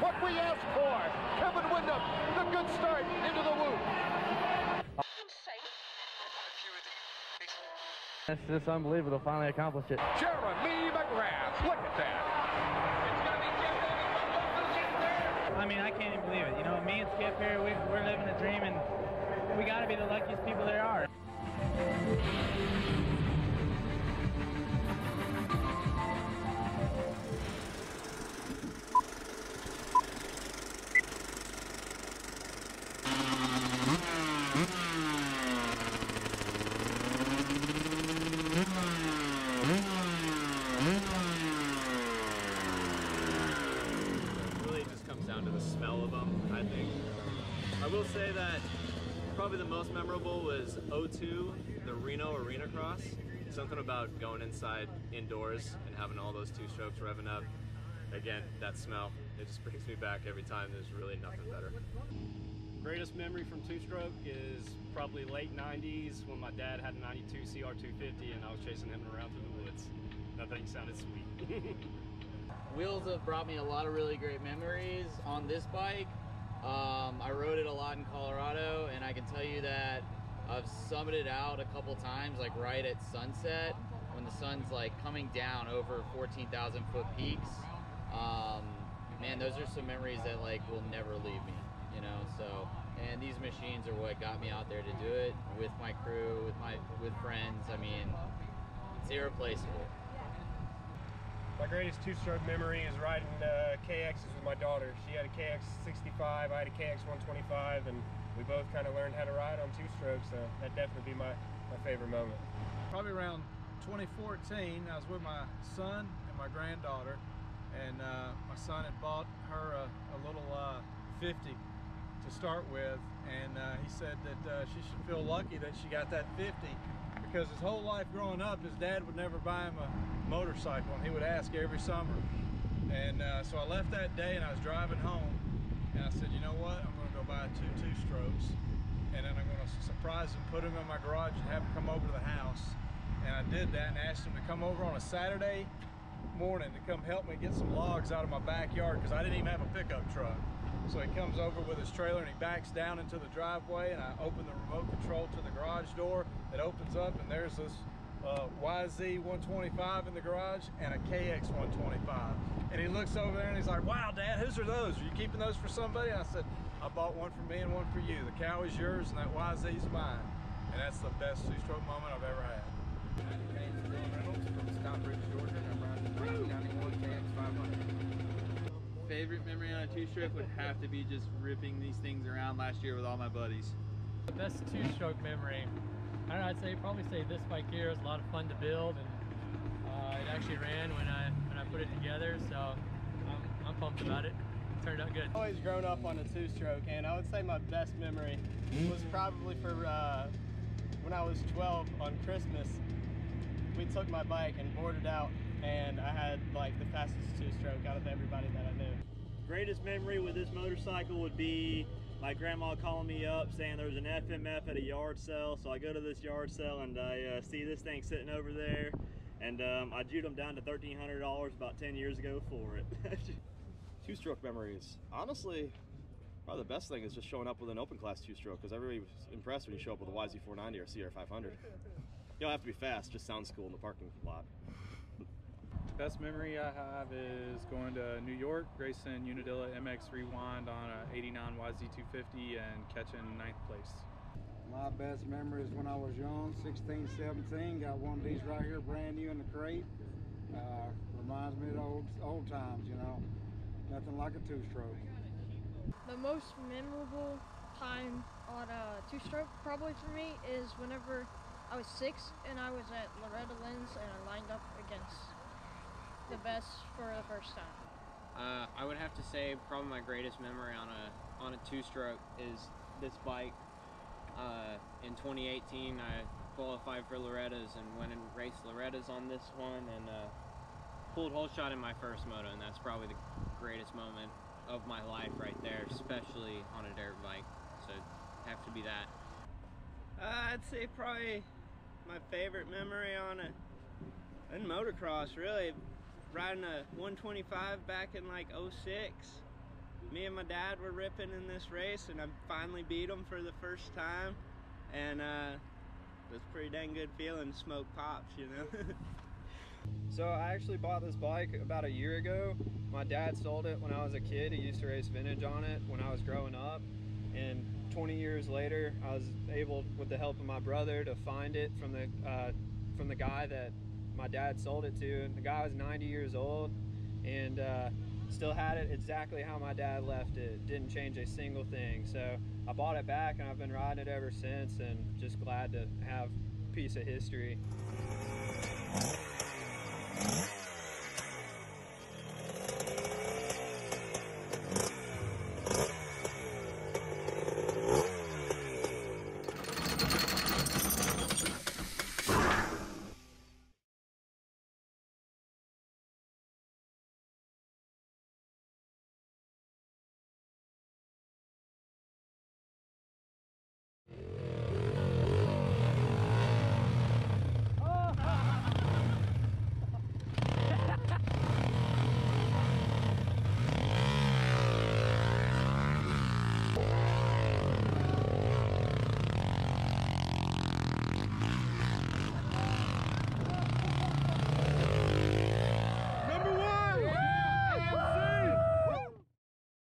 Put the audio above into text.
what we asked for. Kevin Windham, the good start into the whoop. It's just unbelievable to finally accomplish it. Jeremy McGrath, look at that. I mean, I can't even believe it. You know, me and Skip here, we're living the dream, and we got to be the luckiest people there are. Down to the smell of them, I think. I will say that probably the most memorable was 02, the Reno Arena Cross. Something about going inside indoors and having all those two strokes revving up. Again, that smell, it just brings me back every time. There's really nothing better. Greatest memory from two-stroke is probably late 90s when my dad had a 92 CR250 and I was chasing him around through the woods. That thing sounded sweet. Wheels have brought me a lot of really great memories on this bike. I rode it a lot in Colorado, and I can tell you that I've summited out a couple times, like right at sunset, when the sun's like coming down over 14,000 foot peaks. Man, those are some memories that like will never leave me, you know. So, and these machines are what got me out there to do it with my crew, with friends. I mean, it's irreplaceable. My greatest two-stroke memory is riding KXs with my daughter. She had a KX65, I had a KX125, and we both kind of learned how to ride on two-strokes, so that'd definitely be my favorite moment. Probably around 2014, I was with my son and my granddaughter, and my son had bought her a little 50 to start with, and he said that she should feel lucky that she got that 50, because his whole life growing up, his dad would never buy him a motorcycle, and he would ask every summer. And so I left that day, and I was driving home, and I said, you know what, I'm going to go buy two strokes, and then I'm going to surprise him, put him in my garage, and have him come over to the house. And I did that and asked him to come over on a Saturday morning to come help me get some logs out of my backyard, because I didn't even have a pickup truck. So he comes over with his trailer and he backs down into the driveway, and I open the remote control to the garage door. It opens up, and there's this YZ125 in the garage and a KX125. And he looks over there and he's like, wow, Dad, whose are those? Are you keeping those for somebody? And I said, I bought one for me and one for you. The cow is yours and that YZ's mine. And that's the best two-stroke moment I've ever had. My name is Dylan Reynolds from Stockbridge, Georgia, and I'm riding the 1991 KX500. Favorite memory on a two-stroke would have to be just ripping these things around last year with all my buddies. The best two-stroke memory, I don't know, I'd probably say this bike here was a lot of fun to build, and it actually ran when I put it together, so I'm pumped about it. It turned out good. I've always grown up on a two-stroke, and I would say my best memory was probably for when I was 12 on Christmas. We took my bike and boarded out, and I had like the fastest two-stroke out of everybody that I knew. Greatest memory with this motorcycle would be my grandma calling me up saying there was an FMF at a yard sale. So I go to this yard sale and I see this thing sitting over there, and I jewed them down to $1,300 about 10 years ago for it. Two-stroke memories. Honestly, probably the best thing is just showing up with an open class two-stroke, because everybody's impressed when you show up with a YZ490 or CR500. You don't have to be fast, just sounds cool in the parking lot. Best memory I have is going to New York, racing Unadilla MX Rewind on a 89 YZ250 and catching 9th place. My best memory is when I was young, 16, 17, got one of these right here brand new in the crate. Reminds me of old times, you know. Nothing like a two-stroke. The most memorable time on a two-stroke probably for me is whenever I was 6 and I was at Loretta Lynn's and I lined up against the best for the first time. I would have to say probably my greatest memory on a two-stroke is this bike. In 2018 I qualified for Loretta's and went and raced Loretta's on this one, and pulled whole shot in my first moto, and that's probably the greatest moment of my life right there, especially on a dirt bike. So it'd have to be that. I'd say probably my favorite memory in motocross, really, riding a 125 back in like 06. me and my dad were ripping in this race, and I finally beat him for the first time, and it was a pretty dang good feeling to smoke pops, you know. So I actually bought this bike about a year ago. My dad sold it when I was a kid. He used to race vintage on it when I was growing up, and 20 years later I was able, with the help of my brother, to find it from the guy that my dad sold it to. And the guy was 90 years old and still had it exactly how my dad left it. Didn't change a single thing. So I bought it back and I've been riding it ever since, and just glad to have a piece of history.